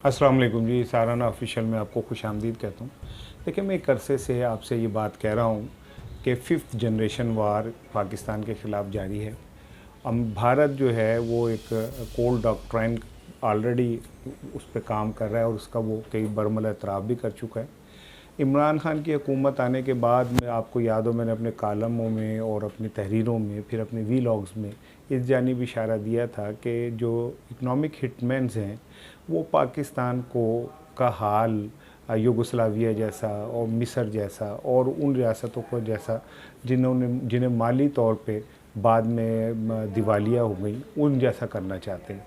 अस्सलाम वालेकुम जी, साराना ऑफिशियल में आपको खुशामदीद कहता हूँ। देखिए, मैं एक अरसे से आपसे ये बात कह रहा हूँ कि 5th जनरेशन वार पाकिस्तान के ख़िलाफ़ जारी है। भारत जो है वो एक कोल्ड डॉक्ट्राइन ऑलरेडी उस पे काम कर रहा है और उसका वो कई बरमला एतराफ़ भी कर चुका है। इमरान खान की हुकूमत आने के बाद में आपको याद हो, मैंने अपने कालमों में और अपनी तहरीरों में, फिर अपने वीलॉग्स में इस जानिब इशारा दिया था कि जो इकनॉमिक हिटमैन्स हैं वो पाकिस्तान को का हाल यूगोस्लाविया जैसा और मिस्र जैसा और उन रियासतों को जैसा जिन्हें माली तौर पे बाद में दिवालिया हो गई, उन जैसा करना चाहते हैं।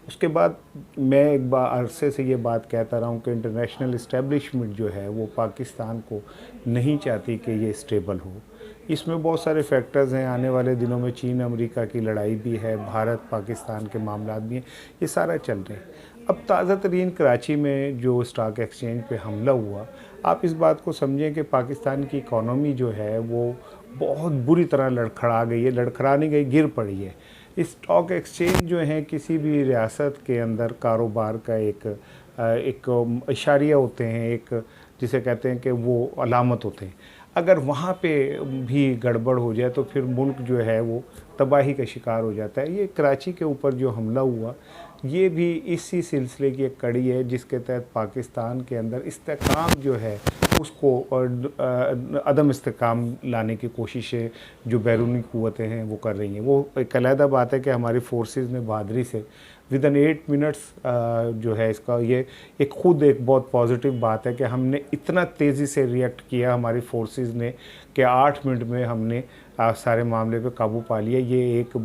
उसके बाद मैं एक बार अरसे से ये बात कहता रहा हूँ कि इंटरनेशनल इस्टेब्लिशमेंट जो है वो पाकिस्तान को नहीं चाहती कि ये स्टेबल हो। इसमें बहुत सारे फैक्टर्स हैं। आने वाले दिनों में चीन अमेरिका की लड़ाई भी है, भारत पाकिस्तान के मामलात भी हैं, ये सारा चल रहे हैं। अब ताज़ा तरीन कराची में जो स्टॉक एक्सचेंज पे हमला हुआ, आप इस बात को समझें कि पाकिस्तान की इकॉनमी जो है वो बहुत बुरी तरह लड़खड़ा गई है, लड़खड़ा नहीं गई, गिर पड़ी है। स्टॉक एक्सचेंज जो है किसी भी रियासत के अंदर कारोबार का एक इशारिया होते हैं, एक जिसे कहते हैं कि वो अलामत होते हैं। अगर वहाँ पे भी गड़बड़ हो जाए तो फिर मुल्क जो है वो तबाही का शिकार हो जाता है। ये कराची के ऊपर जो हमला हुआ, ये भी इसी सिलसिले की एक कड़ी है जिसके तहत पाकिस्तान के अंदर इस्तेहकाम जो है उसको अदम इस्तेहकाम लाने की कोशिशें जो बैरूनी क़ुव्वतें हैं वो कर रही हैं। वो एक अलहदा बात है कि हमारी फोर्सेस ने बहादुरी से विदिन 8 मिनट्स जो है इसका ये एक ख़ुद एक बहुत पॉजिटिव बात है कि हमने इतना तेज़ी से रिएक्ट किया हमारी फोर्सेस ने कि 8 मिनट में हमने सारे मामले पे काबू पा लिया। ये एक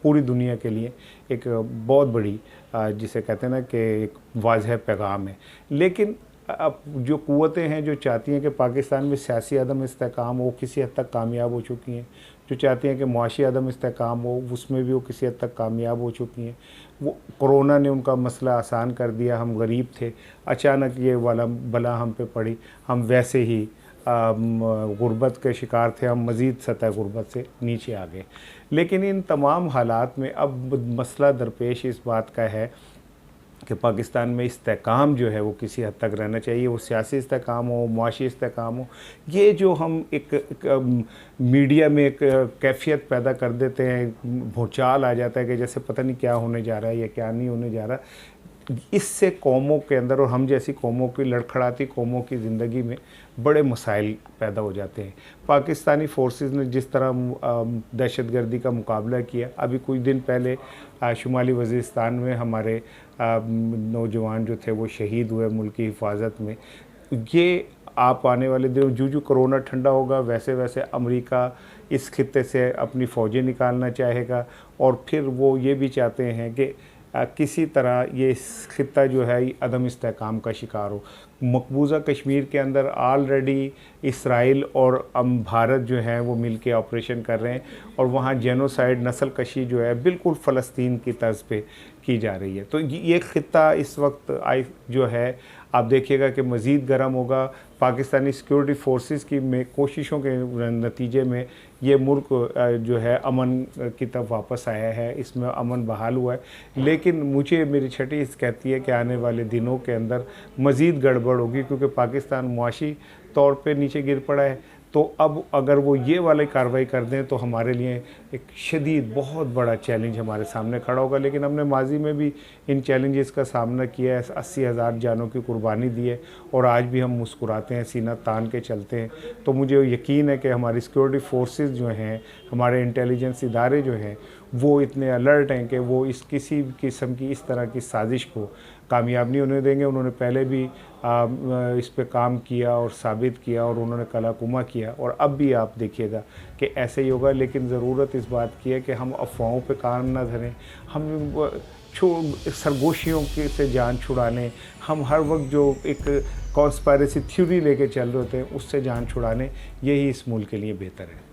पूरी दुनिया के लिए एक बहुत बड़ी जिसे कहते हैं ना कि एक वाज़ह पैगाम है। लेकिन अब जो क़ुव्वतें हैं जो चाहती हैं कि पाकिस्तान में सियासी अदम इस्तेहकाम हो, किसी हद तक कामयाब हो चुकी हैं। जो चाहती हैं कि मुआशी अदम इस्तेहकाम हो, उसमें भी वो किसी हद तक कामयाब हो चुकी हैं। वो कोरोना ने उनका मसला आसान कर दिया। हम गरीब थे, अचानक ये वाला बला हम पे पड़ी, हम वैसे ही गुर्बत के शिकार थे, हम मज़ीद सतह गुर्बत से नीचे आ गए। लेकिन इन तमाम हालात में अब मसला दरपेश इस बात का है कि पाकिस्तान में इस्तेहकाम जो है वो किसी हद तक रहना चाहिए। वो सियासी इस्तेहकाम हो, मुआशी इस्तेहकाम हो। ये जो हम एक मीडिया में एक कैफियत पैदा कर देते हैं, भूचाल आ जाता है कि जैसे पता नहीं क्या होने जा रहा है या क्या नहीं होने जा रहा, इससे कौमों के अंदर और हम जैसी कौमों की, लड़खड़ाती कौमों की ज़िंदगी में बड़े मसाइल पैदा हो जाते हैं। पाकिस्तानी फोर्सेस ने जिस तरह दहशतगर्दी का मुकाबला किया, अभी कुछ दिन पहले शुमाली वज़ीरिस्तान में हमारे नौजवान जो थे वो शहीद हुए मुल्क की हिफाजत में। ये आप आने वाले दिनों जो कोरोना ठंडा होगा वैसे वैसे अमेरिका इस खित्ते से अपनी फ़ौजें निकालना चाहेगा और फिर वो ये भी चाहते हैं कि किसी तरह ये खित्ता जो है अदम इस्तेहकाम का शिकार हो। मकबूजा कश्मीर के अंदर ऑलरेडी इसराइल और भारत जो है वो मिल के ऑपरेशन कर रहे हैं और वहाँ जेनोसाइड, नस्ल कशी जो है बिल्कुल फ़लस्तीन की तर्ज पे की जा रही है। तो ये खित्ता इस वक्त जो है आप देखिएगा कि मज़ीद गर्म होगा। पाकिस्तानी सिक्योरिटी फोर्सेस की कोशिशों के नतीजे में ये मुल्क जो है अमन की तरफ वापस आया है, इसमें अमन बहाल हुआ है। लेकिन मुझे मेरी छठी इस कहती है कि आने वाले दिनों के अंदर मज़ीद गड़बड़ होगी क्योंकि पाकिस्तान मुआशी तौर पे नीचे गिर पड़ा है। तो अब अगर वो ये वाली कार्रवाई कर दें तो हमारे लिए एक शदीद बहुत बड़ा चैलेंज हमारे सामने खड़ा होगा। लेकिन हमने माजी में भी इन चैलेंजेस का सामना किया है, 80,000 जानों की कुर्बानी दी है और आज भी हम मुस्कुराते हैं, सीना तान के चलते हैं। तो मुझे यकीन है कि हमारी सिक्योरिटी फोर्सेस जो हैं, हमारे इंटेलिजेंस इदारे जो हैं, वो इतने अलर्ट हैं कि वो इस किसी किस्म की इस तरह की साजिश को कामयाब नहीं होने देंगे। उन्होंने पहले भी इस पे काम किया और साबित किया और उन्होंने कलाकुमा किया और अब भी आप देखिएगा कि ऐसे ही होगा। लेकिन ज़रूरत इस बात की है कि हम अफवाहों पे कान न धरें, हम सरगोशियों से जान छुड़ाने, हम हर वक्त जो एक कॉन्स्पायरेसी थ्योरी लेके चल रहे होते हैं उससे जान छुड़ाने, यही इस मुल्क के लिए बेहतर है।